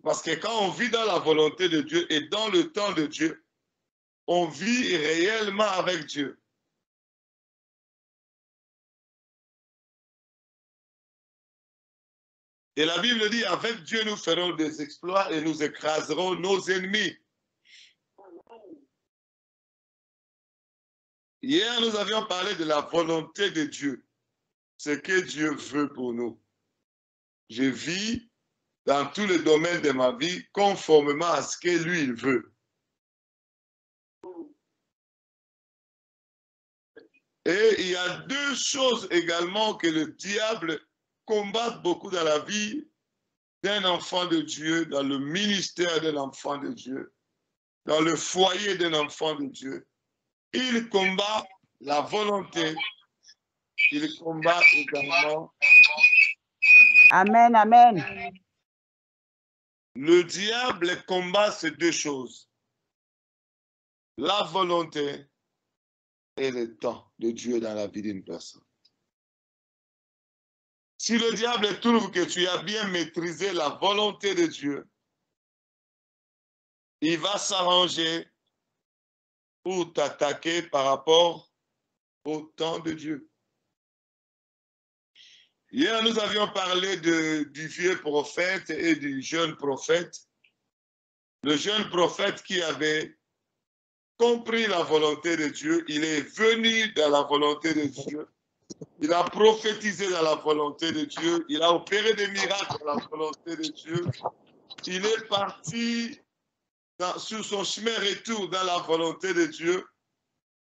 Parce que quand on vit dans la volonté de Dieu et dans le temps de Dieu, on vit réellement avec Dieu. Et la Bible dit, avec Dieu, nous ferons des exploits et nous écraserons nos ennemis. Hier, nous avions parlé de la volonté de Dieu, ce que Dieu veut pour nous. Je vis dans tous les domaines de ma vie conformément à ce que lui, il veut. Et il y a deux choses également que le diable combat beaucoup dans la vie d'un enfant de Dieu, dans le ministère d'un enfant de Dieu, dans le foyer d'un enfant de Dieu. Il combat la volonté, il combat également. Amen, amen. Le diable combat ces deux choses, la volonté et le temps de Dieu dans la vie d'une personne. Si le diable trouve que tu as bien maîtrisé la volonté de Dieu, il va s'arranger pour t'attaquer par rapport au temps de Dieu. Hier, nous avions parlé du vieux prophète et du jeune prophète. Le jeune prophète qui avait compris la volonté de Dieu, il est venu dans la volonté de Dieu. Il a prophétisé dans la volonté de Dieu. Il a opéré des miracles dans la volonté de Dieu. Il est parti sur son chemin retour dans la volonté de Dieu.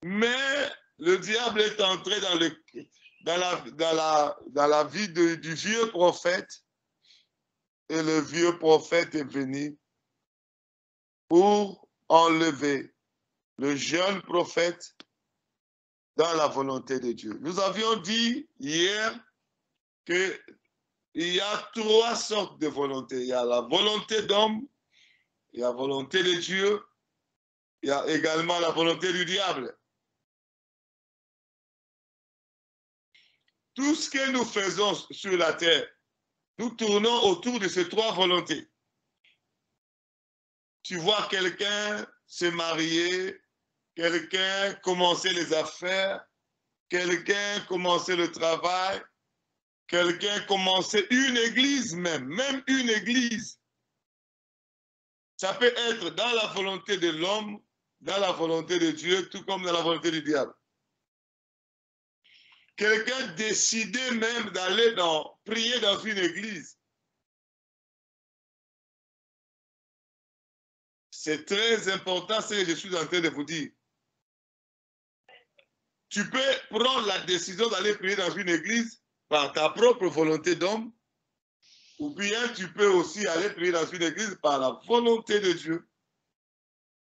Mais le diable est entré dans la vie du vieux prophète. Et le vieux prophète est venu pour enlever le jeune prophète dans la volonté de Dieu. Nous avions dit hier qu'il y a trois sortes de volontés. Il y a la volonté d'homme, il y a la volonté de Dieu, il y a également la volonté du diable. Tout ce que nous faisons sur la terre, nous tournons autour de ces trois volontés. Tu vois quelqu'un se marier, quelqu'un commencer les affaires, quelqu'un commencer le travail, quelqu'un commencer une église même une église. Ça peut être dans la volonté de l'homme, dans la volonté de Dieu, tout comme dans la volonté du diable. Quelqu'un décider même d'aller prier dans une église. C'est très important ce que je suis en train de vous dire. Tu peux prendre la décision d'aller prier dans une église par ta propre volonté d'homme, ou bien tu peux aussi aller prier dans une église par la volonté de Dieu.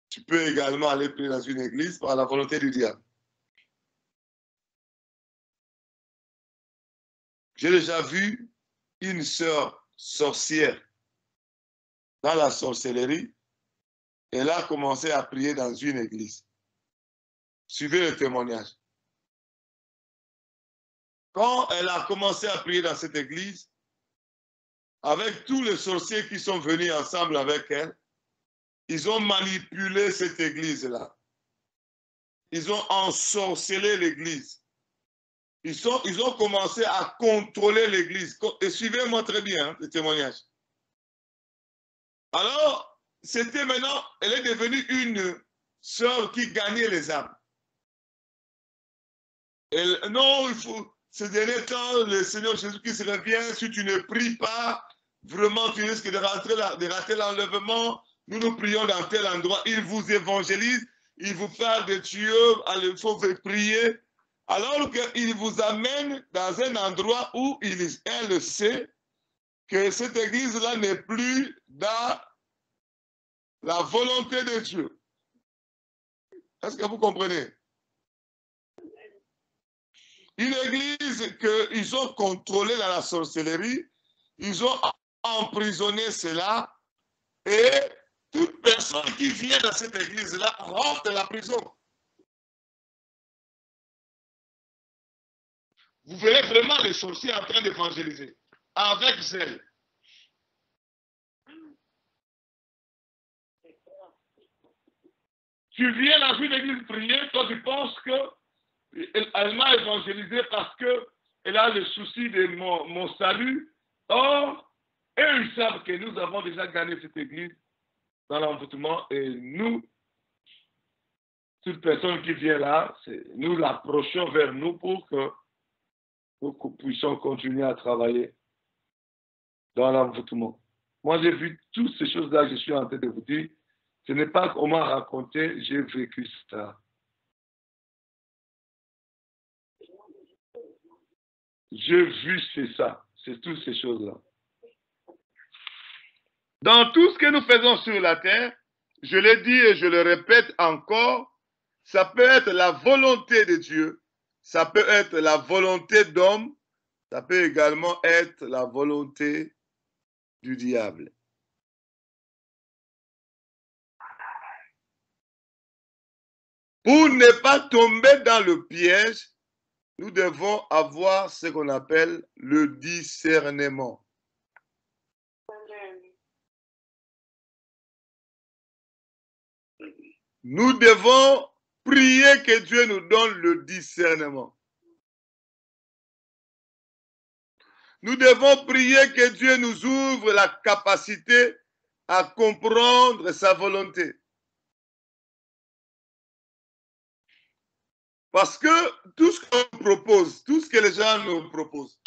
Tu peux également aller prier dans une église par la volonté du diable. J'ai déjà vu une sœur sorcière dans la sorcellerie. Elle a commencé à prier dans une église. Suivez le témoignage. Quand elle a commencé à prier dans cette église, avec tous les sorciers qui sont venus ensemble avec elle, ils ont manipulé cette église-là. Ils ont ensorcelé l'église. Ils ont commencé à contrôler l'église. Et suivez-moi très bien le témoignage. Alors, c'était maintenant, elle est devenue une sœur qui gagnait les âmes. Non, il faut, ces derniers temps, le Seigneur Jésus-Christ revient, si tu ne pries pas, vraiment tu risques de rater l'enlèvement. Nous prions dans tel endroit, il vous évangélise, il vous parle de Dieu, il faut prier. Alors qu'il vous amène dans un endroit où elle sait que cette église-là n'est plus dans la volonté de Dieu. Est-ce que vous comprenez? Une église qu'ils ont contrôlée dans la sorcellerie, ils ont emprisonné cela et toute personne qui vient dans cette église-là rentre de la prison. Vous verrez vraiment les sorciers en train d'évangéliser avec zèle. Tu viens dans une église prier, toi tu penses qu'elle m'a évangélisé parce qu'elle a le souci de mon salut. Or, eux, ils savent que nous avons déjà gagné cette église dans l'envoûtement et nous, toute personne qui vient là, nous l'approchons vers nous pour que nous puissions continuer à travailler dans l'envoûtement. Moi, j'ai vu toutes ces choses-là que je suis en train de vous dire. Ce n'est pas qu'on m'a raconté, j'ai vécu ça. J'ai vu, c'est ça. C'est toutes ces choses-là. Dans tout ce que nous faisons sur la terre, je le dis et je le répète encore, ça peut être la volonté de Dieu, ça peut être la volonté d'homme, ça peut également être la volonté du diable. Pour ne pas tomber dans le piège, nous devons avoir ce qu'on appelle le discernement. Nous devons prier que Dieu nous donne le discernement. Nous devons prier que Dieu nous ouvre la capacité à comprendre sa volonté. Parce que tout ce qu'on propose, tout ce que les gens nous proposent,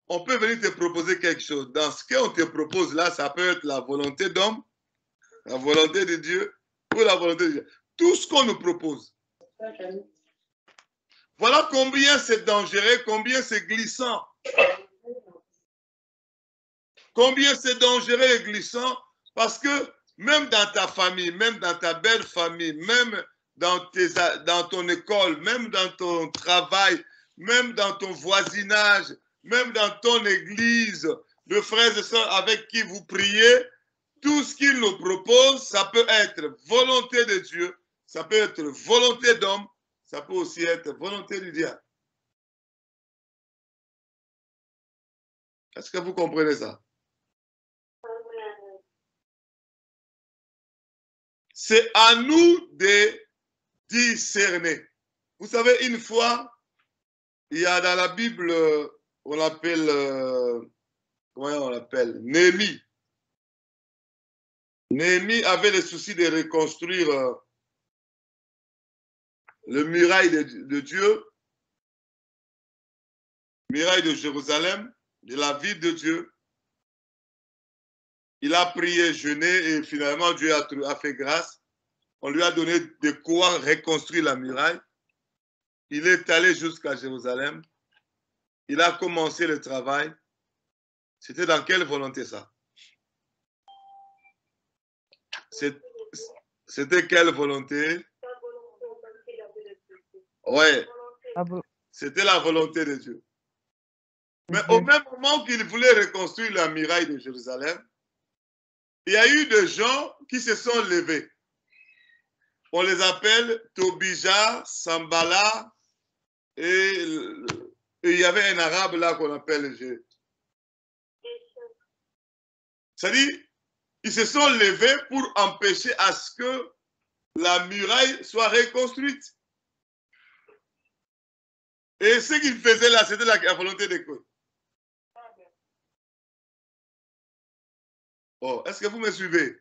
on peut venir te proposer quelque chose. Dans ce qu'on te propose là, ça peut être la volonté d'homme, la volonté de Dieu ou la volonté de Dieu. Tout ce qu'on nous propose. Voilà combien c'est dangereux, combien c'est glissant. Combien c'est dangereux et glissant, parce que même dans ta famille, même dans ta belle famille, même dans ton école, même dans ton travail, même dans ton voisinage, même dans ton église, de frères et sœurs avec qui vous priez, tout ce qu'il nous propose, ça peut être volonté de Dieu, ça peut être volonté d'homme, ça peut aussi être volonté du diable. Est-ce que vous comprenez ça? C'est à nous de discerner. Vous savez, une fois, il y a dans la Bible, on l'appelle, comment on l'appelle? Néhémie. Néhémie avait le souci de reconstruire le muraille de Dieu, muraille de Jérusalem, de la ville de Dieu. Il a prié, jeûné et finalement Dieu a fait grâce. On lui a donné de quoi reconstruire la muraille. Il est allé jusqu'à Jérusalem. Il a commencé le travail. C'était dans quelle volonté ça? C'était quelle volonté? Ouais. C'était la volonté de Dieu. Mais au même moment qu'il voulait reconstruire la muraille de Jérusalem, il y a eu des gens qui se sont levés. On les appelle Tobija, Sambala, et il y avait un arabe là qu'on appelle c'est-à-dire, ils se sont levés pour empêcher à ce que la muraille soit reconstruite. Et ce qu'ils faisaient là, c'était la volonté de Dieu. Oh, est-ce que vous me suivez?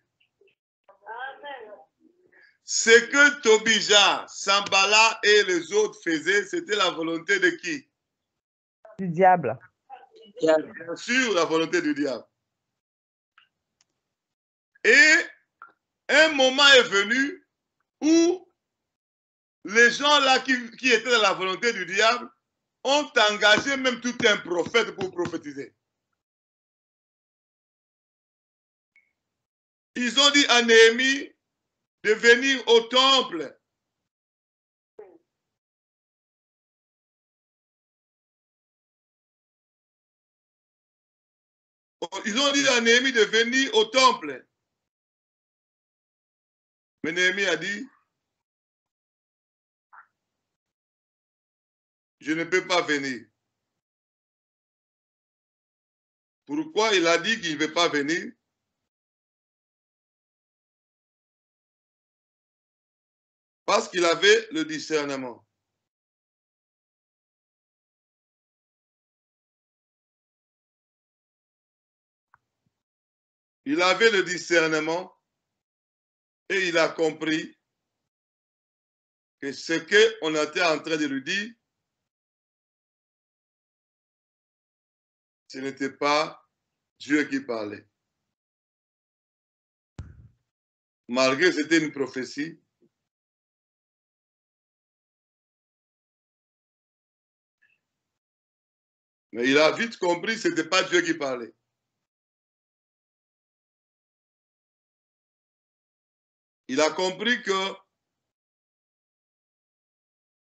Ce que Tobija, Sambala et les autres faisaient, c'était la volonté de qui? Du diable. Bien sûr, la volonté du diable. Et un moment est venu où les gens là qui étaient dans la volonté du diable ont engagé même tout un prophète pour prophétiser. Ils ont dit à Néhémie de venir au temple. Ils ont dit à Néhémie de venir au temple. Mais Néhémie a dit, je ne peux pas venir. Pourquoi il a dit qu'il ne veut pas venir? Parce qu'il avait le discernement. Il avait le discernement et il a compris que ce qu'on était en train de lui dire, ce n'était pas Dieu qui parlait. Malgré que c'était une prophétie, mais il a vite compris que ce n'était pas Dieu qui parlait. Il a compris que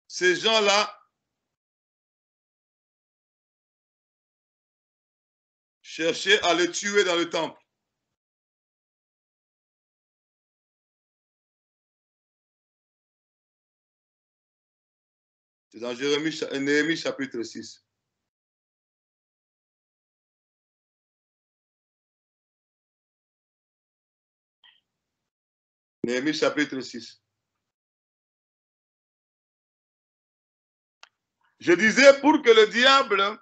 ces gens-là cherchaient à le tuer dans le temple. C'est dans Néhémie chapitre 6. Néhémie chapitre 6. Je disais, pour que le diable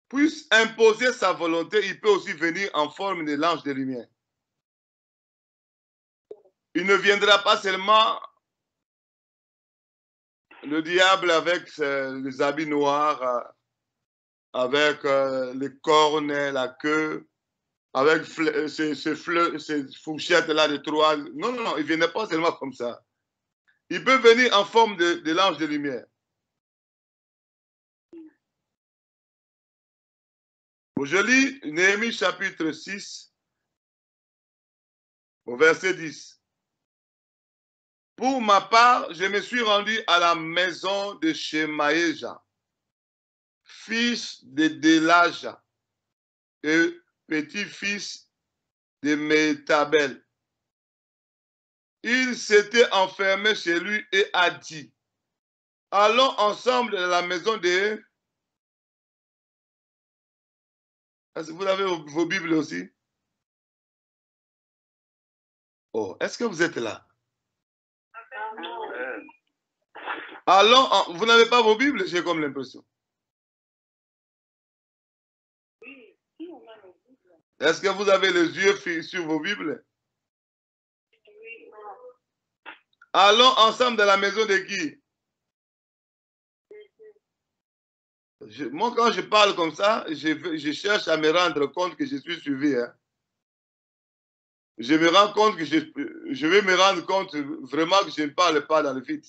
puisse imposer sa volonté, il peut aussi venir en forme de l'ange de lumière. Il ne viendra pas seulement le diable avec les habits noirs, avec les cornes, la queue, avec ces fourchettes-là de trois. Non, non, non, il ne viendra pas seulement comme ça. Il peut venir en forme de l'ange de lumière. Je lis Néhémie chapitre 6, au verset 10. Pour ma part, je me suis rendu à la maison de Shemaïja, fils de Delaja et petit-fils de Métabel. Il s'était enfermé chez lui et a dit, allons ensemble à la maison de... Est-ce que vous avez vos Bibles aussi? Oh, est-ce que vous êtes là? Allons, vous n'avez pas vos Bibles, j'ai comme l'impression. Est-ce que vous avez les yeux sur vos Bibles? Allons ensemble dans la maison de qui? Moi, quand je parle comme ça, je cherche à me rendre compte que je suis suivi. Hein. Je me rends compte que je vais me rendre compte vraiment que je ne parle pas dans le vide.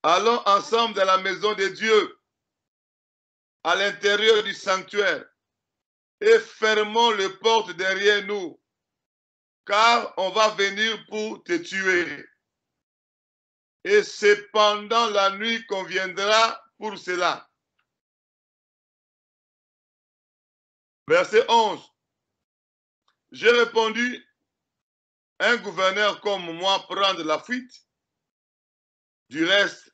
Allons ensemble dans la maison de Dieu, à l'intérieur du sanctuaire, et fermons les portes derrière nous, car on va venir pour te tuer. Et c'est pendant la nuit qu'on viendra pour cela. Verset 11. J'ai répondu, un gouverneur comme moi prendre la fuite. Du reste,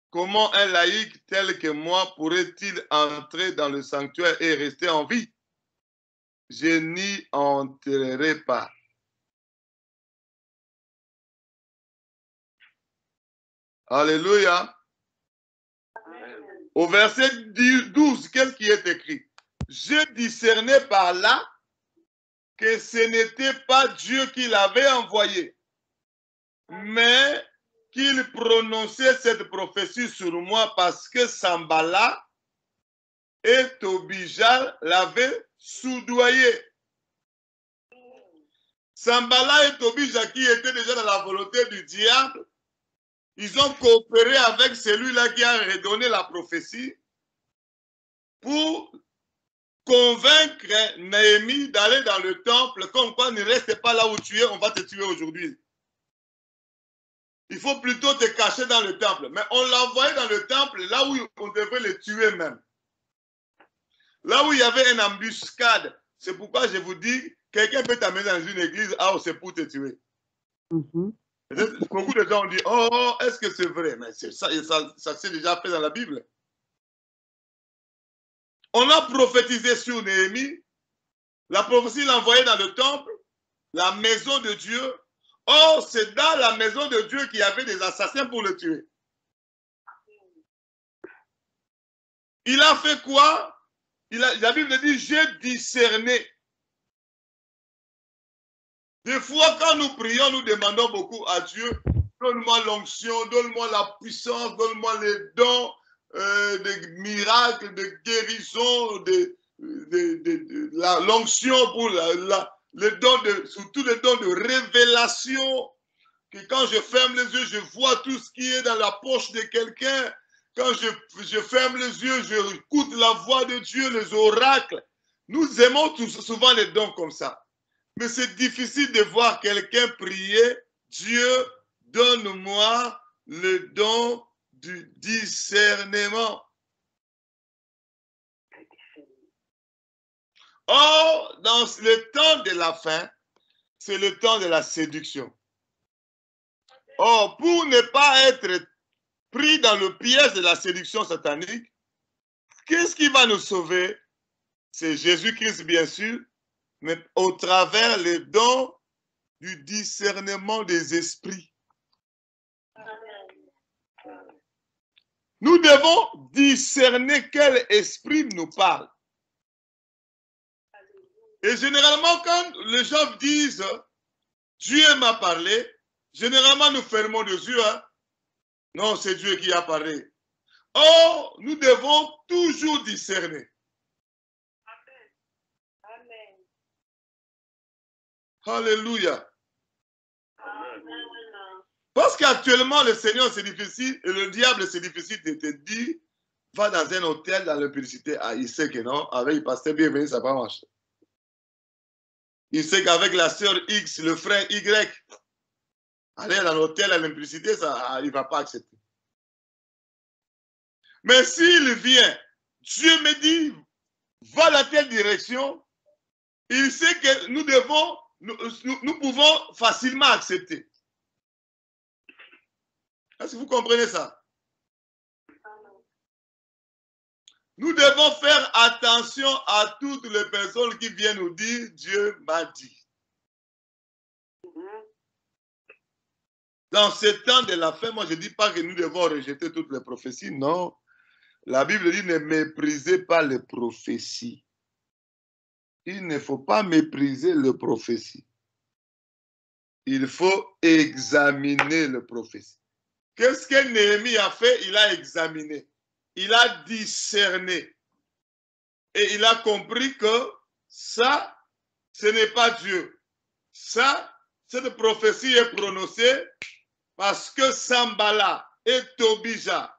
comment un laïc tel que moi pourrait-il entrer dans le sanctuaire et rester en vie? Je n'y entrerai pas. Alléluia. Au verset 12, qu'est-ce qui est écrit? Je discernais par là que ce n'était pas Dieu qui l'avait envoyé, mais qu'il prononçait cette prophétie sur moi parce que Sambala et Tobija l'avaient soudoyé. Sambala et Tobija, qui étaient déjà dans la volonté du diable, ils ont coopéré avec celui-là qui a redonné la prophétie pour convaincre Néhémie d'aller dans le temple, comme quoi ne reste pas là où tu es, on va te tuer aujourd'hui. Il faut plutôt te cacher dans le temple. Mais on l'a envoyé dans le temple, là où on devait le tuer même. Là où il y avait une embuscade. C'est pourquoi je vous dis, quelqu'un peut t'amener dans une église, ah, c'est pour te tuer. Beaucoup de gens ont dit, oh, est-ce que c'est vrai? Mais ça s'est déjà fait dans la Bible. On a prophétisé sur Néhémie. La prophétie l'a envoyé dans le temple, la maison de Dieu. Or, c'est dans la maison de Dieu qu'il y avait des assassins pour le tuer. Il a fait quoi? La Bible dit, j'ai discerné. Des fois, quand nous prions, nous demandons beaucoup à Dieu, donne-moi l'onction, donne-moi la puissance, donne-moi les dons de miracles, de guérison, de l'onction pour surtout les dons de révélation. Que quand je ferme les yeux, je vois tout ce qui est dans la poche de quelqu'un. Quand je ferme les yeux, je écoute la voix de Dieu, les oracles. Nous aimons souvent les dons comme ça. Mais c'est difficile de voir quelqu'un prier, Dieu, donne-moi le don du discernement. Or, dans le temps de la fin, c'est le temps de la séduction. Or, pour ne pas être pris dans le piège de la séduction satanique, qu'est-ce qui va nous sauver? C'est Jésus-Christ, bien sûr, mais au travers les dons du discernement des esprits. Nous devons discerner quel esprit nous parle. Et généralement, quand les gens disent « Dieu m'a parlé », généralement nous fermons les yeux. Hein? Non, c'est Dieu qui a parlé. Or, nous devons toujours discerner. Amen. Alléluia. Parce qu'actuellement, le Seigneur, c'est difficile, et le diable, c'est difficile de te dire, va dans un hôtel dans la publicité. Ah, il sait que non, avec le pasteur bienvenu, ça va pas marcher. Il sait qu'avec la sœur X, le frère Y, aller dans l'hôtel à l'implicité, il ne va pas accepter. Mais s'il vient, Dieu me dit, va dans telle direction, il sait que nous pouvons facilement accepter. Est-ce que vous comprenez ça? Nous devons faire attention à toutes les personnes qui viennent nous dire, Dieu m'a dit. Dans ce temps de la fin, moi je ne dis pas que nous devons rejeter toutes les prophéties, non. La Bible dit ne méprisez pas les prophéties. Il ne faut pas mépriser les prophéties. Il faut examiner les prophéties. Qu'est-ce que Néhémie a fait? Il a examiné. Il a discerné. Et il a compris que ça, ce n'est pas Dieu. Ça, cette prophétie est prononcée parce que Sambala et Tobija,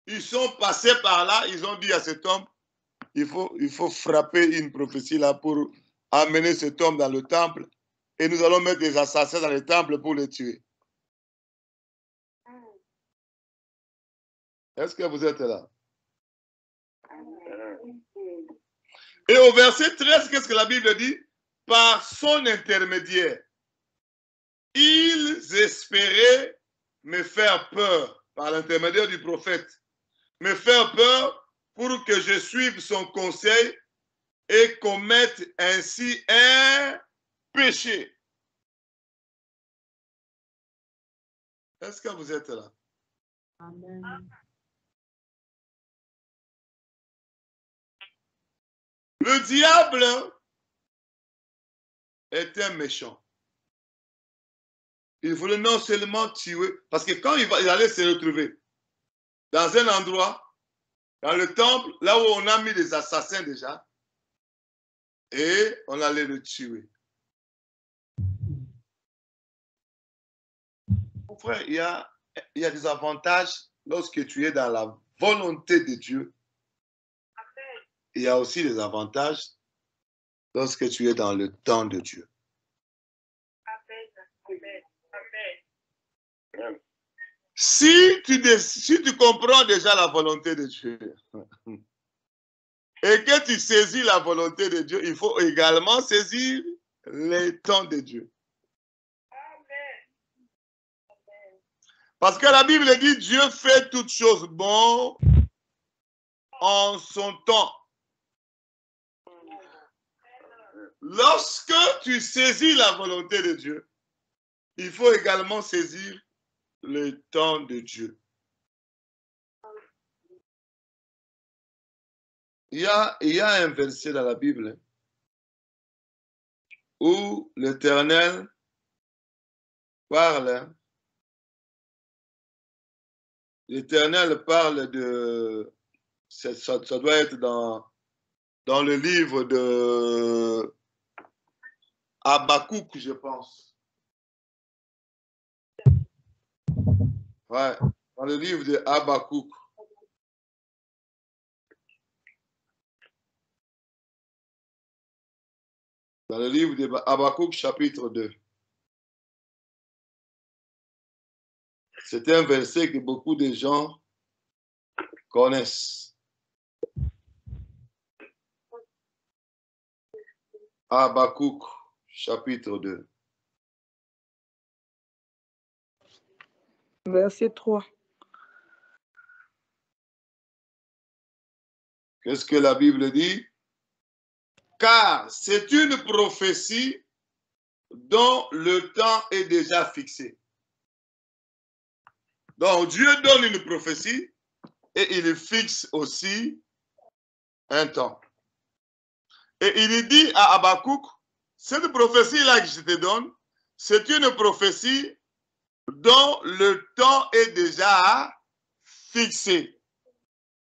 ils sont passés par là, ils ont dit à cet homme, il faut frapper une prophétie là pour amener cet homme dans le temple et nous allons mettre des assassins dans le temple pour le tuer. Est-ce que vous êtes là? Et au verset 13, qu'est-ce que la Bible dit? Par son intermédiaire, ils espéraient me faire peur, par l'intermédiaire du prophète, me faire peur pour que je suive son conseil et commette ainsi un péché. Est-ce que vous êtes là? Amen. Le diable est un méchant. Il voulait non seulement tuer, parce que quand il allait se retrouver dans un endroit, dans le temple, là où on a mis des assassins déjà, et on allait le tuer. Mon frère, il y a des avantages lorsque tu es dans la volonté de Dieu. Il y a aussi des avantages lorsque tu es dans le temps de Dieu. Si tu comprends déjà la volonté de Dieu et que tu saisis la volonté de Dieu, il faut également saisir les temps de Dieu. Parce que la Bible dit Dieu fait toutes choses bonnes en son temps. Lorsque tu saisis la volonté de Dieu, il faut également saisir le temps de Dieu. Il y a un verset dans la Bible où l'Éternel parle. L'Éternel parle de... Ça doit être dans le livre de Habakkuk, je pense. Ouais, dans le livre de Habakkuk. Dans le livre de Habakkuk, chapitre 2. C'est un verset que beaucoup de gens connaissent. Habakkuk, chapitre 2. Verset 3. Qu'est-ce que la Bible dit? Car c'est une prophétie dont le temps est déjà fixé. Donc Dieu donne une prophétie et il fixe aussi un temps. Et il dit à Habakkuk, cette prophétie-là que je te donne, c'est une prophétie dont le temps est déjà fixé.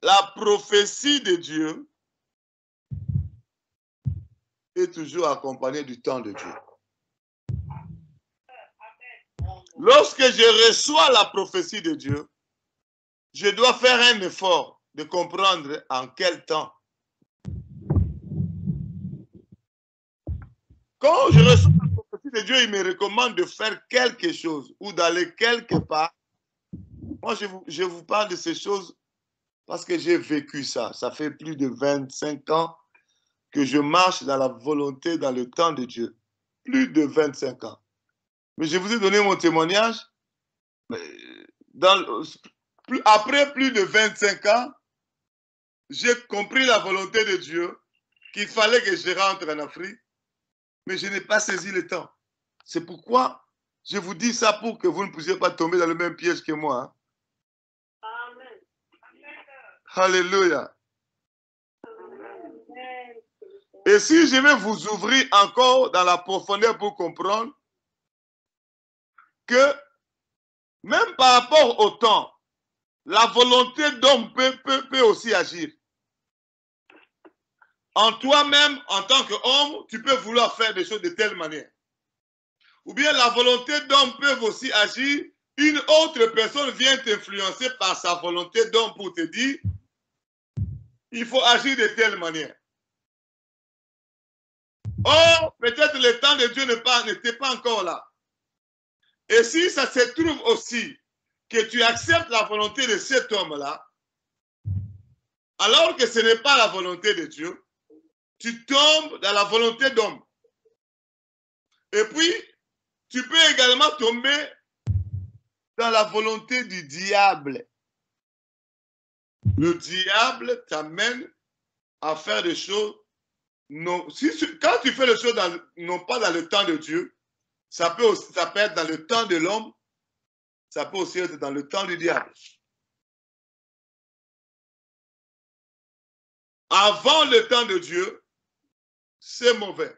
La prophétie de Dieu est toujours accompagnée du temps de Dieu. Lorsque je reçois la prophétie de Dieu, je dois faire un effort de comprendre en quel temps. Quand je reçois la prophétie de Dieu, il me recommande de faire quelque chose ou d'aller quelque part. Moi, je vous parle de ces choses parce que j'ai vécu ça. Ça fait plus de 25 ans que je marche dans la volonté, dans le temps de Dieu. Plus de 25 ans. Mais je vous ai donné mon témoignage. Après plus de 25 ans, j'ai compris la volonté de Dieu, qu'il fallait que je rentre en Afrique, mais je n'ai pas saisi le temps. C'est pourquoi je vous dis ça pour que vous ne puissiez pas tomber dans le même piège que moi. Hein. Amen. Alléluia. Et si je vais vous ouvrir encore dans la profondeur pour comprendre que même par rapport au temps, la volonté d'homme peut aussi agir. En toi-même, en tant qu'homme, tu peux vouloir faire des choses de telle manière. Ou bien la volonté d'homme peut aussi agir. Une autre personne vient t'influencer par sa volonté d'homme pour te dire il faut agir de telle manière. Or, peut-être le temps de Dieu n'était pas encore là. Et si ça se trouve aussi que tu acceptes la volonté de cet homme-là, alors que ce n'est pas la volonté de Dieu, tu tombes dans la volonté d'homme. Et puis, tu peux également tomber dans la volonté du diable. Le diable t'amène à faire des choses. Non, quand tu fais les choses non pas dans le temps de Dieu, ça peut être dans le temps de l'homme, ça peut aussi être dans le temps du diable. Avant le temps de Dieu, c'est mauvais.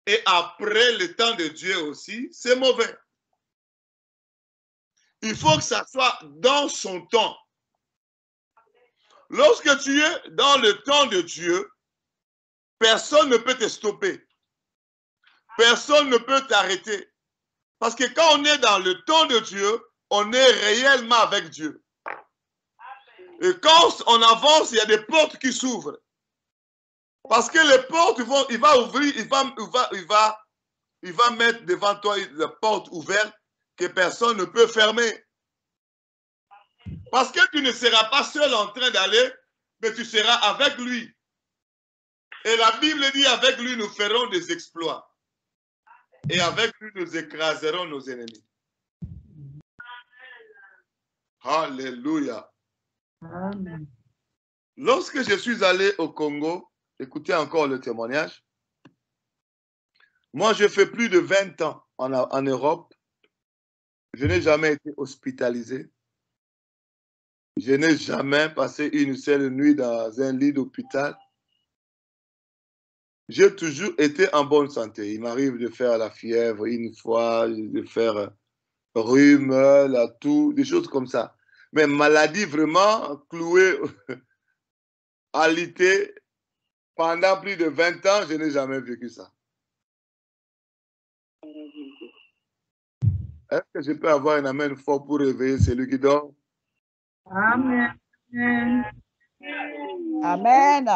Et après le temps de Dieu aussi, c'est mauvais. Il faut que ça soit dans son temps. Lorsque tu es dans le temps de Dieu, personne ne peut te stopper. Personne ne peut t'arrêter. Parce que quand on est dans le temps de Dieu, on est réellement avec Dieu. Et quand on avance, il y a des portes qui s'ouvrent. Parce que les portes, il va ouvrir, il va mettre devant toi les portes ouvertes que personne ne peut fermer. Parce que tu ne seras pas seul en train d'aller, mais tu seras avec lui. Et la Bible dit, avec lui, nous ferons des exploits. Et avec lui, nous écraserons nos ennemis. Alléluia. Amen. Lorsque je suis allé au Congo, écoutez encore le témoignage. Moi, je fais plus de 20 ans en Europe. Je n'ai jamais été hospitalisé. Je n'ai jamais passé une seule nuit dans un lit d'hôpital. J'ai toujours été en bonne santé. Il m'arrive de faire la fièvre une fois, de faire rhume, la toux, des choses comme ça. Mais maladie vraiment clouée, alitée, pendant plus de 20 ans, je n'ai jamais vécu ça. Est-ce que je peux avoir un amen fort pour réveiller celui qui dort? Amen. Amen. Amen.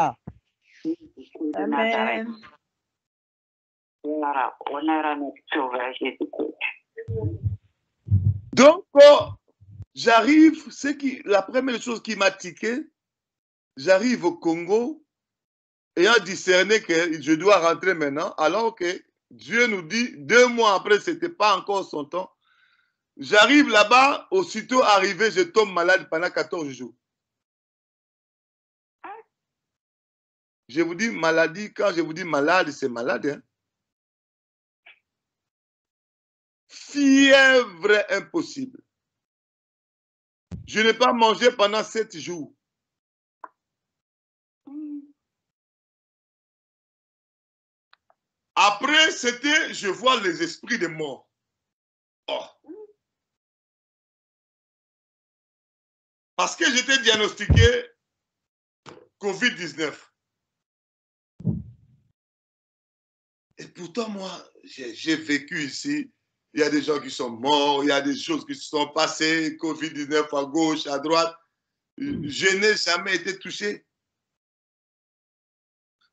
Donc, j'arrive, la première chose qui m'a tiqué, j'arrive au Congo, ayant discerné que je dois rentrer maintenant, alors que Dieu nous dit, 2 mois après, ce n'était pas encore son temps. J'arrive là-bas, aussitôt arrivé, je tombe malade pendant 14 jours. Je vous dis maladie, quand je vous dis malade, c'est malade. Hein? Fièvre impossible. Je n'ai pas mangé pendant 7 jours. Après, c'était, je vois les esprits de mort. Oh. Parce que j'étais diagnostiqué COVID-19. Et pourtant, moi, j'ai vécu ici. Il y a des gens qui sont morts, il y a des choses qui se sont passées, COVID-19 à gauche, à droite. Je n'ai jamais été touché.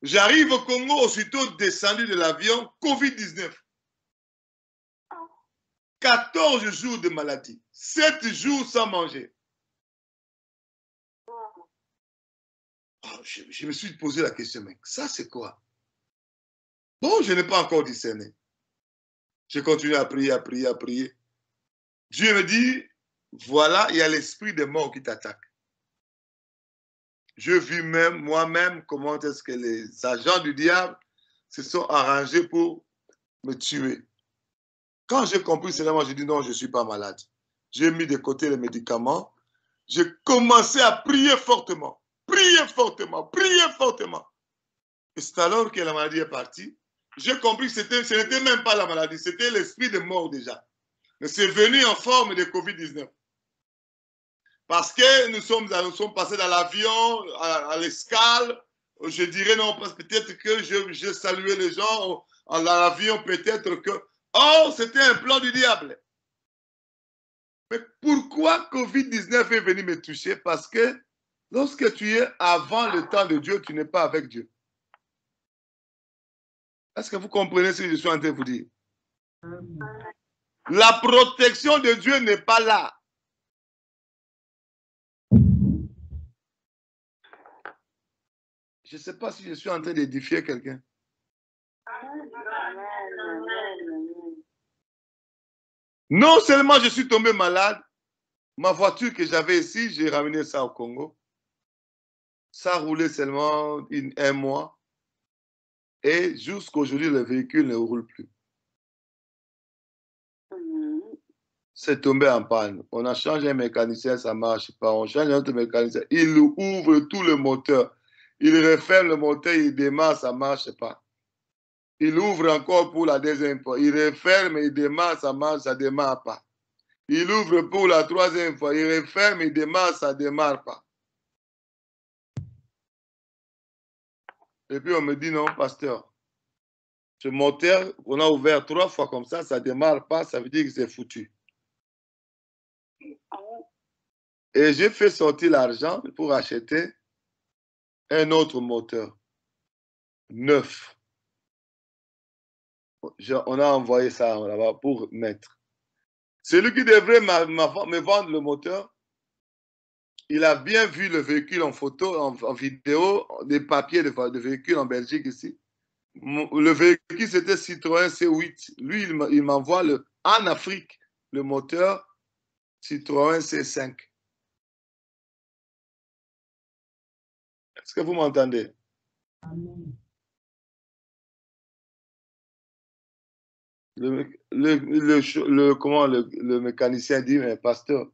J'arrive au Congo, aussitôt descendu de l'avion, COVID-19. 14 jours de maladie, 7 jours sans manger. Oh, je me suis posé la question, mec, ça c'est quoi? Bon, je n'ai pas encore discerné. J'ai continué à prier, à prier, à prier. Dieu me dit, voilà, il y a l'esprit des morts qui t'attaque. Je vis même moi-même comment est-ce que les agents du diable se sont arrangés pour me tuer. Quand j'ai compris cela, moi j'ai dit non, je ne suis pas malade. J'ai mis de côté les médicaments. J'ai commencé à prier fortement. Prier fortement, prier fortement. Et c'est alors que la maladie est partie. J'ai compris que ce n'était même pas la maladie, c'était l'esprit de mort déjà. Mais c'est venu en forme de COVID-19. Parce que nous sommes passés dans l'avion, à l'escale. Je dirais non, peut-être que je saluais les gens dans l'avion, peut-être que... Oh, c'était un plan du diable. Mais pourquoi COVID-19 est venu me toucher? Parce que lorsque tu es avant le temps de Dieu, tu n'es pas avec Dieu. Est-ce que vous comprenez ce que je suis en train de vous dire? La protection de Dieu n'est pas là. Je ne sais pas si je suis en train d'édifier quelqu'un. Non seulement je suis tombé malade, ma voiture que j'avais ici, j'ai ramené ça au Congo. Ça roulait seulement un mois. Et jusqu'aujourd'hui, le véhicule ne roule plus. C'est tombé en panne. On a changé un mécanicien, ça ne marche pas. On change un autre mécanicien. Il ouvre tout le moteur. Il referme le moteur, il démarre, ça ne marche pas. Il ouvre encore pour la deuxième fois. Il referme, il démarre, ça marche, ça ne démarre pas. Il ouvre pour la troisième fois. Il referme, il démarre, ça ne démarre pas. Et puis on me dit non, pasteur. Ce moteur, on a ouvert 3 fois comme ça ne démarre pas, ça veut dire que c'est foutu. Et j'ai fait sortir l'argent pour acheter un autre moteur, neuf. On a envoyé ça là-bas pour mettre. Celui qui devrait me vendre le moteur, il a bien vu le véhicule en photo, en vidéo, des papiers de véhicule en Belgique ici. Le véhicule, c'était Citroën C8. Lui, il m'envoie en Afrique le moteur Citroën C5. Est-ce que vous m'entendez? Le mécanicien dit, mais pasteur,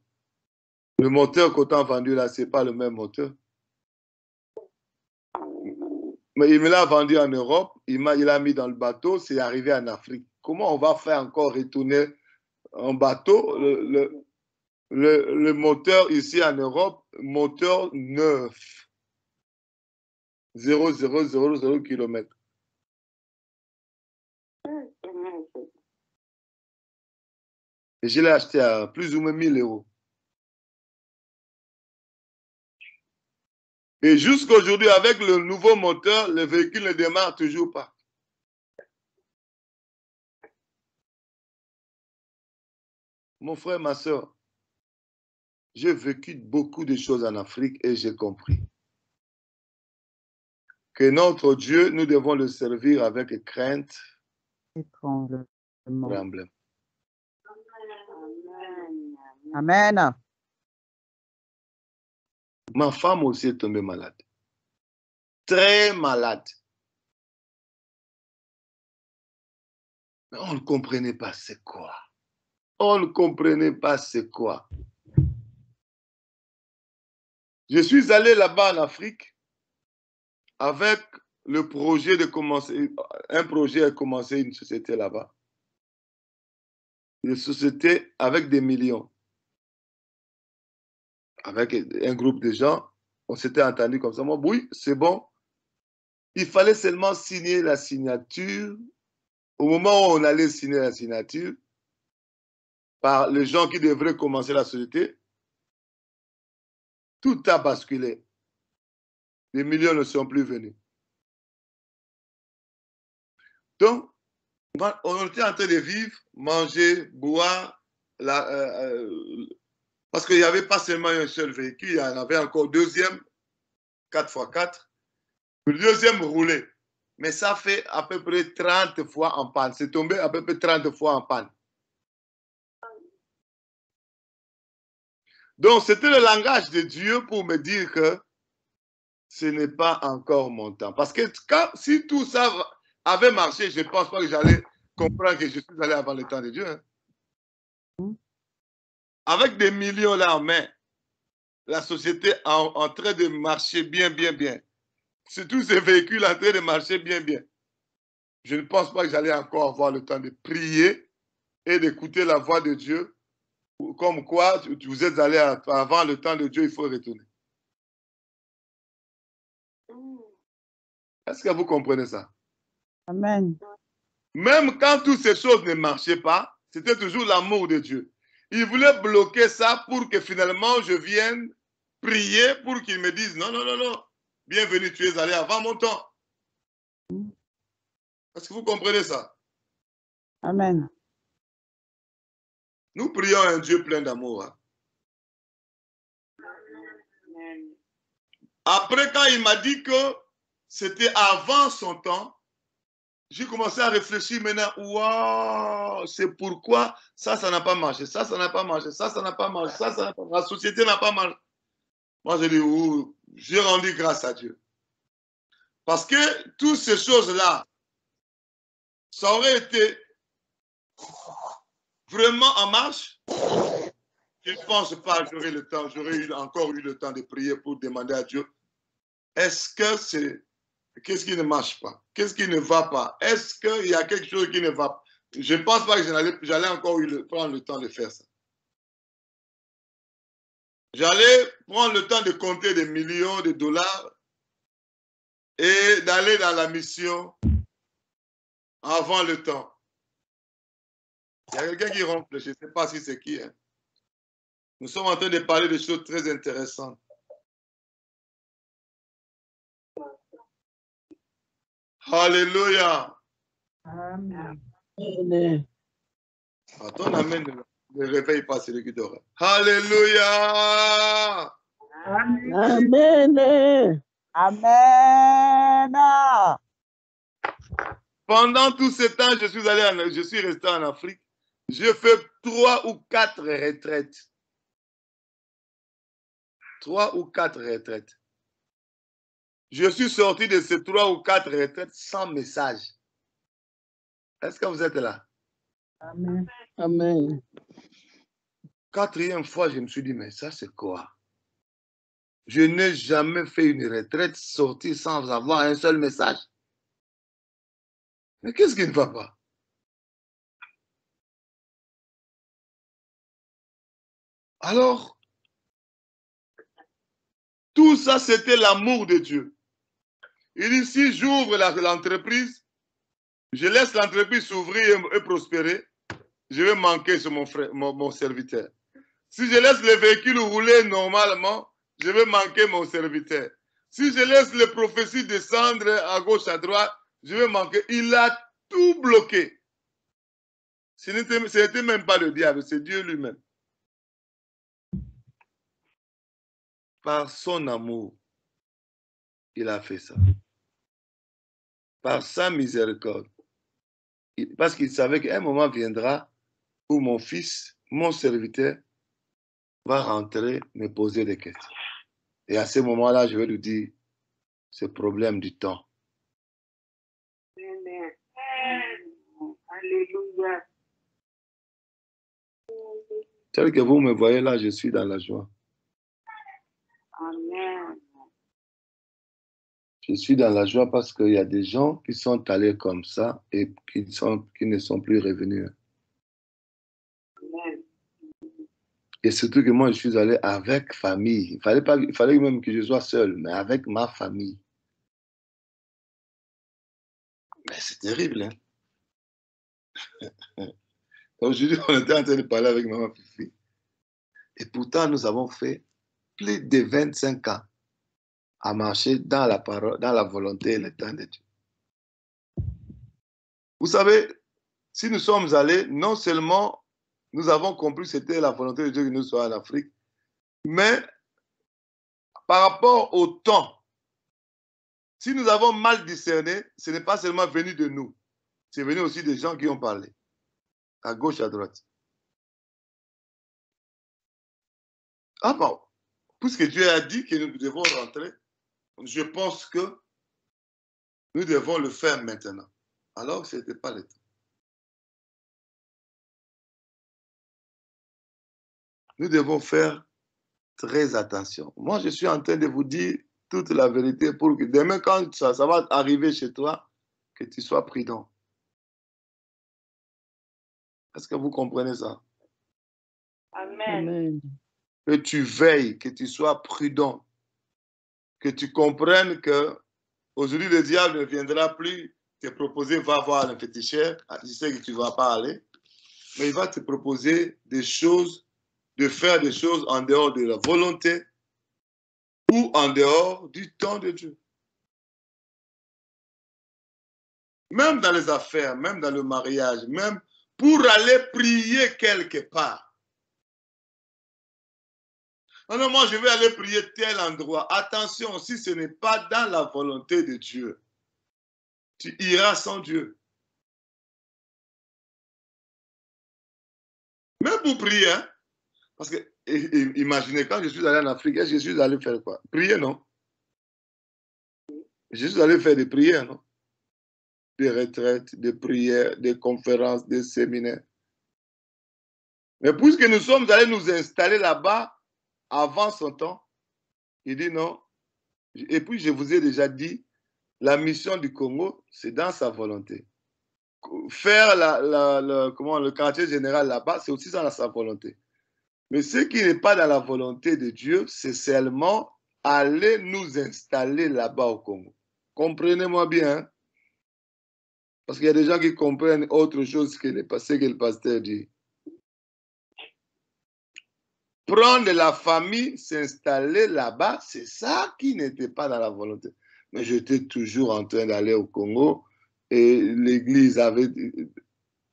le moteur qu'on t'a vendu là, c'est pas le même moteur. Mais il me l'a vendu en Europe, il a mis dans le bateau, c'est arrivé en Afrique. Comment on va faire encore retourner en bateau le moteur ici en Europe, moteur neuf, 0,000 km. Et je l'ai acheté à plus ou moins 1000 euros. Et jusqu'aujourd'hui, avec le nouveau moteur, le véhicule ne démarre toujours pas. Mon frère, ma soeur, j'ai vécu beaucoup de choses en Afrique et j'ai compris que notre Dieu, nous devons le servir avec crainte et tremblement. tremblement. Amen. Ma femme aussi est tombée malade. Très malade. Mais on ne comprenait pas c'est quoi. On ne comprenait pas c'est quoi. Je suis allé là-bas en Afrique avec le projet de commencer, un projet a commencé une société là-bas. Une société avec des millions. Avec un groupe de gens, on s'était entendu comme ça. Moi, oui, c'est bon. Il fallait seulement signer la signature. Au moment où on allait signer la signature, par les gens qui devraient commencer la société, tout a basculé. Les millions ne sont plus venus. Donc, on était en train de vivre, manger, boire, parce qu'il n'y avait pas seulement un seul véhicule, il y en avait encore deuxième, 4x4. Le deuxième roulait. Mais ça fait à peu près 30 fois en panne. C'est tombé à peu près 30 fois en panne. Donc, c'était le langage de Dieu pour me dire que ce n'est pas encore mon temps. Parce que si tout ça avait marché, je ne pense pas que j'allais comprendre que je suis allé avant le temps de Dieu. Hein. Avec des millions là en main, la société en train de marcher bien, bien, bien. C'est tous ces véhicules en train de marcher bien, bien. Je ne pense pas que j'allais encore avoir le temps de prier et d'écouter la voix de Dieu. Comme quoi, vous êtes allé avant le temps de Dieu, il faut retourner. Est-ce que vous comprenez ça? Amen. Même quand toutes ces choses ne marchaient pas, c'était toujours l'amour de Dieu. Il voulait bloquer ça pour que finalement je vienne prier pour qu'il me dise non, non, non, non, bienvenue, tu es allé avant mon temps. Est-ce que vous comprenez ça? Amen. Nous prions un Dieu plein d'amour. Hein. Après, quand il m'a dit que c'était avant son temps, j'ai commencé à réfléchir maintenant, waouh, c'est pourquoi ça n'a pas marché, ça n'a pas marché, ça n'a pas marché, ça n'a pas marché, la société n'a pas marché. Moi, j'ai dit, j'ai rendu grâce à Dieu. Parce que toutes ces choses-là, ça aurait été vraiment en marche. Je ne pense pas, j'aurais le temps, encore eu le temps de prier pour demander à Dieu, qu'est-ce qui ne marche pas? Qu'est-ce qui ne va pas? Est-ce qu'il y a quelque chose qui ne va pas? Je ne pense pas que j'allais encore prendre le temps de faire ça. J'allais prendre le temps de compter des millions de dollars et d'aller dans la mission avant le temps. Il y a quelqu'un qui ronfle, je ne sais pas si c'est qui. Hein. Nous sommes en train de parler de choses très intéressantes. Alléluia. Amen. Ton amen ne réveille pas celui qui dort. Alléluia. Amen. Amen. Pendant tout ce temps, je suis resté en Afrique. J'ai fait 3 ou 4 retraites. 3 ou 4 retraites. Je suis sorti de ces 3 ou 4 retraites sans message. Est-ce que vous êtes là? Amen. Amen. Quatrième fois, je me suis dit, mais ça, c'est quoi? Je n'ai jamais fait une retraite sortie sans avoir un seul message. Mais qu'est-ce qui ne va pas? Alors, tout ça, c'était l'amour de Dieu. Il dit, si j'ouvre l'entreprise, je laisse l'entreprise s'ouvrir et prospérer, je vais manquer sur mon serviteur. Si je laisse le véhicule rouler normalement, je vais manquer mon serviteur. Si je laisse les prophéties descendre à gauche, à droite, je vais manquer. Il a tout bloqué. Ce n'était même pas le diable, c'est Dieu lui-même. Par son amour, il a fait ça. Par sa miséricorde. Parce qu'il savait qu'un moment viendra où mon fils, mon serviteur, va rentrer, me poser des questions. Et à ce moment-là, je vais lui dire, c'est le problème du temps. Amen. Alléluia. Tel que vous me voyez là, je suis dans la joie. Amen. Je suis dans la joie parce qu'il y a des gens qui sont allés comme ça et qui ne sont plus revenus. Amen. Et surtout que moi, je suis allé avec famille. Il fallait même que je sois seul, mais avec ma famille. Mais c'est terrible, hein? Aujourd'hui, on était en train de parler avec maman Fifi. Et pourtant, nous avons fait plus de 25 ans à marcher dans la parole, dans la volonté et le temps de Dieu. Vous savez, si nous sommes allés, non seulement nous avons compris que c'était la volonté de Dieu que nous soyons en Afrique, mais par rapport au temps, si nous avons mal discerné, ce n'est pas seulement venu de nous, c'est venu aussi des gens qui ont parlé, à gauche, à droite. Ah bon, puisque Dieu a dit que nous devons rentrer, je pense que nous devons le faire maintenant. Alors, ce n'était pas le temps. Nous devons faire très attention. Moi, je suis en train de vous dire toute la vérité pour que demain, quand ça va arriver chez toi, que tu sois prudent. Est-ce que vous comprenez ça? Amen. Amen. Que tu veilles, que tu sois prudent, que tu comprennes que aujourd'hui le diable ne viendra plus te proposer, va voir un féticheur, je sais que tu ne vas pas aller, mais il va te proposer des choses, de faire des choses en dehors de la volonté ou en dehors du temps de Dieu. Même dans les affaires, même dans le mariage, même pour aller prier quelque part. Non, moi je vais aller prier tel endroit. Attention, si ce n'est pas dans la volonté de Dieu, tu iras sans Dieu. Même pour prier, hein? Parce que imaginez, quand je suis allé en Afrique, je suis allé faire quoi? Prier, non? Je suis allé faire des prières, non? Des retraites, des prières, des conférences, des séminaires. Mais puisque nous sommes allés nous installer là-bas avant son temps, il dit non. Et puis je vous ai déjà dit, la mission du Congo, c'est dans sa volonté. Faire le quartier général là-bas, c'est aussi dans sa volonté. Mais ce qui n'est pas dans la volonté de Dieu, c'est seulement aller nous installer là-bas au Congo. Comprenez-moi bien, hein? Parce qu'il y a des gens qui comprennent autre chose que ce que le pasteur dit. Prendre la famille, s'installer là-bas, c'est ça qui n'était pas dans la volonté. Mais j'étais toujours en train d'aller au Congo et l'église avait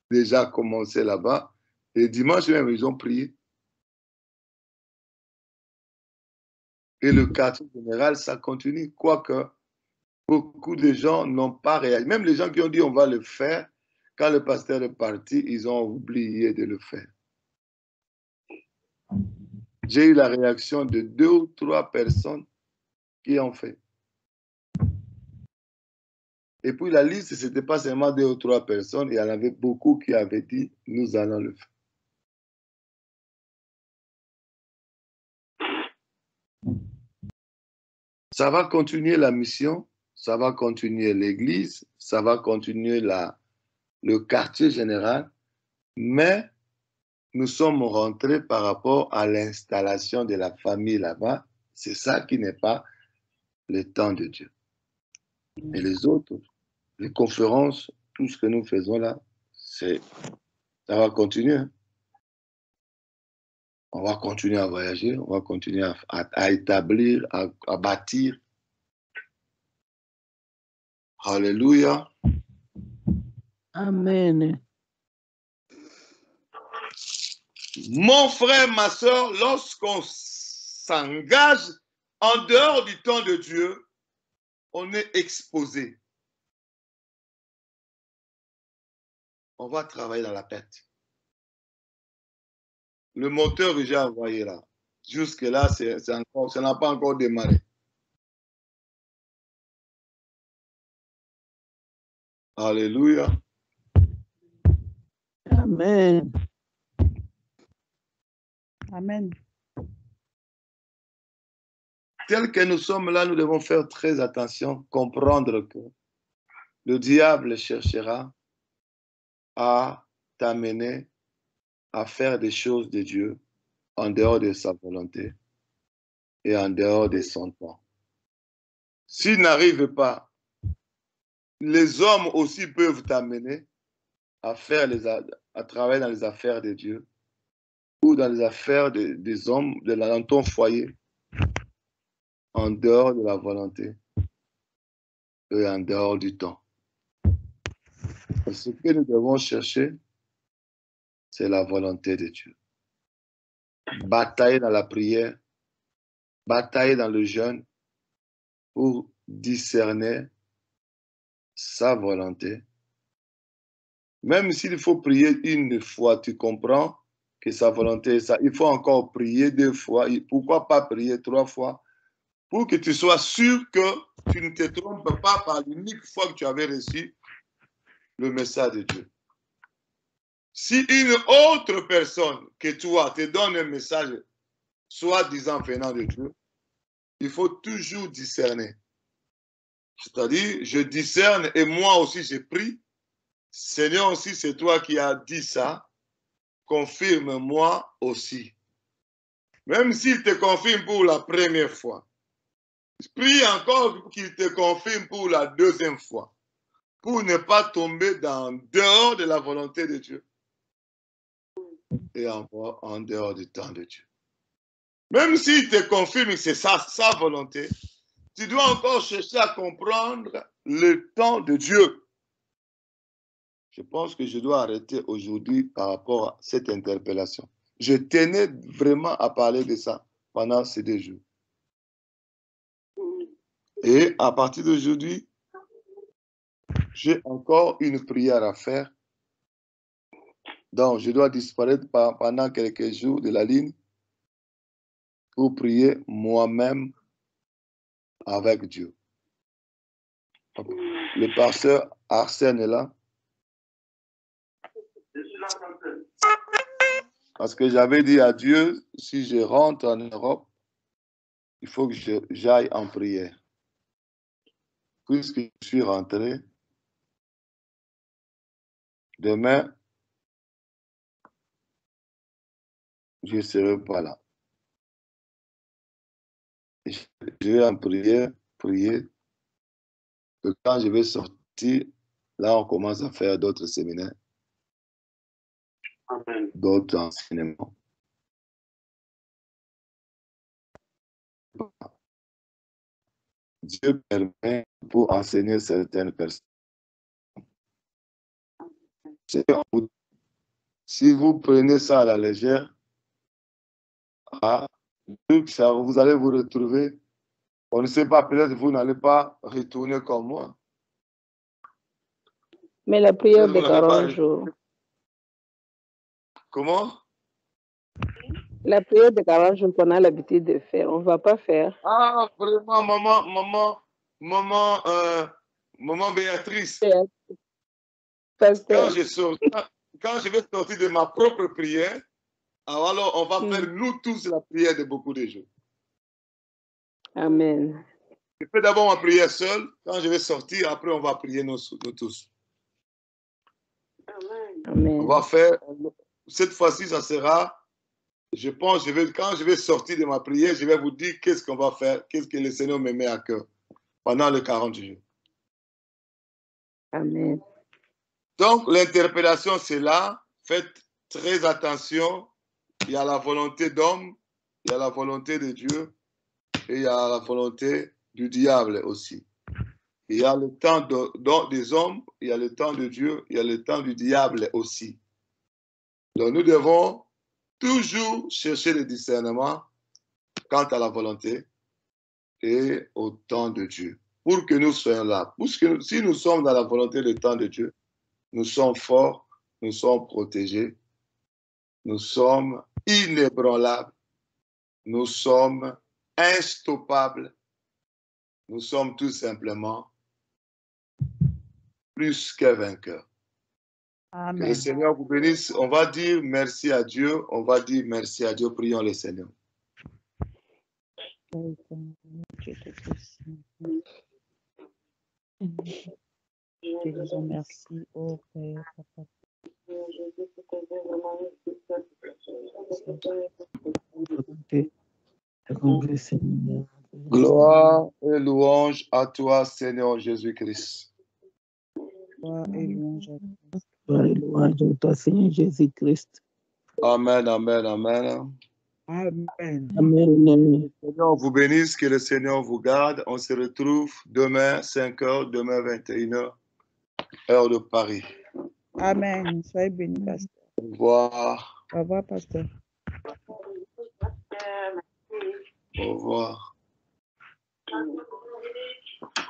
déjà commencé là-bas. Et dimanche même, ils ont prié. Et le quartier général, ça continue. Quoique, beaucoup de gens n'ont pas réagi. Même les gens qui ont dit on va le faire, quand le pasteur est parti, ils ont oublié de le faire. J'ai eu la réaction de 2 ou 3 personnes qui ont fait. Et puis la liste, ce n'était pas seulement 2 ou 3 personnes, il y en avait beaucoup qui avaient dit, nous allons le faire. Ça va continuer la mission, ça va continuer l'église, ça va continuer le quartier général, mais nous sommes rentrés par rapport à l'installation de la famille là-bas. C'est ça qui n'est pas le temps de Dieu. Et les autres, les conférences, tout ce que nous faisons là, ça va continuer. On va continuer à voyager, on va continuer à établir, à bâtir. Alléluia. Amen. Mon frère, ma soeur, lorsqu'on s'engage en dehors du temps de Dieu, on est exposé. On va travailler dans la perte. Le moteur que j'ai envoyé là, jusque-là, ça n'a pas encore démarré. Alléluia. Amen. Amen. Tel que nous sommes là, nous devons faire très attention, comprendre que le diable cherchera à t'amener à faire des choses de Dieu en dehors de sa volonté et en dehors de son temps. S'il n'arrive pas, les hommes aussi peuvent t'amener à travailler dans les affaires de Dieu ou dans les affaires des hommes dans ton foyer en dehors de la volonté et en dehors du temps. Ce que nous devons chercher, c'est la volonté de Dieu. Batailler dans la prière, batailler dans le jeûne pour discerner sa volonté. Même s'il faut prier une fois, tu comprends que sa volonté est ça. Il faut encore prier 2 fois. Pourquoi pas prier 3 fois? Pour que tu sois sûr que tu ne te trompes pas par l'unique fois que tu avais reçu le message de Dieu. Si une autre personne que toi te donne un message, soi-disant venant de Dieu, il faut toujours discerner. C'est-à-dire, je discerne et moi aussi je prie. Seigneur aussi, c'est toi qui as dit ça. Confirme-moi aussi. Même s'il te confirme pour la première fois, prie encore qu'il te confirme pour la 2e fois, pour ne pas tomber dehors de la volonté de Dieu et encore en dehors du temps de Dieu. Même s'il te confirme que c'est sa volonté, tu dois encore chercher à comprendre le temps de Dieu. Je pense que je dois arrêter aujourd'hui par rapport à cette interpellation. Je tenais vraiment à parler de ça pendant ces 2 jours. Et à partir d'aujourd'hui, j'ai encore une prière à faire. Donc, je dois disparaître pendant quelques jours de la ligne pour prier moi-même avec Dieu. Le pasteur Arsène est là. Parce que j'avais dit à Dieu, si je rentre en Europe, il faut que j'aille en prière. Puisque je suis rentré, demain, je ne serai pas là. Je vais en prière, prier. Que quand je vais sortir, là, on commence à faire d'autres séminaires, d'autres enseignements. Dieu permet pour enseigner certaines personnes. Si vous prenez ça à la légère, vous allez vous retrouver. On ne sait pas, peut-être vous n'allez pas retourner comme moi. Mais la prière de 40 jours. Comment? La prière de 40 jours qu'on a l'habitude de faire, on ne va pas faire. Ah, vraiment, maman, Maman Béatrice, Pasteur. quand je vais sortir de ma propre prière, alors on va faire nous tous la prière de beaucoup de jours. Amen. Je fais d'abord ma prière seule. Quand je vais sortir, après on va prier nous tous. Amen. On va faire, cette fois-ci, ça sera, je pense, quand je vais sortir de ma prière, je vais vous dire qu'est-ce qu'on va faire, qu'est-ce que le Seigneur me met à cœur pendant les 40 jours. Amen. Donc, l'interpellation, c'est là. Faites très attention. Il y a la volonté d'homme, il y a la volonté de Dieu et il y a la volonté du diable aussi. Il y a le temps des hommes, il y a le temps de Dieu, il y a le temps du diable aussi. Donc, nous devons toujours chercher le discernement quant à la volonté et au temps de Dieu. Pour que nous soyons là. Parce que si nous sommes dans la volonté du temps de Dieu, nous sommes forts, nous sommes protégés, nous sommes inébranlables, nous sommes instoppables, nous sommes tout simplement plus que vainqueurs. Amen. Que le Seigneur vous bénisse. On va dire merci à Dieu. On va dire merci à Dieu. Prions le Seigneur. Je vous remercie, oh Père, Papa. Gloire et louange à toi, Seigneur Jésus-Christ. Gloire et louange à toi. Gloire et louange à toi, Seigneur Jésus-Christ. Amen, amen, amen. Amen. Amen. Seigneur vous bénisse, que le Seigneur vous garde. On se retrouve demain, 5h, demain, 21h, heure de Paris. Amen. Soyez bénis, pasteur. Au revoir. Au revoir, pasteur. Au revoir. Merci.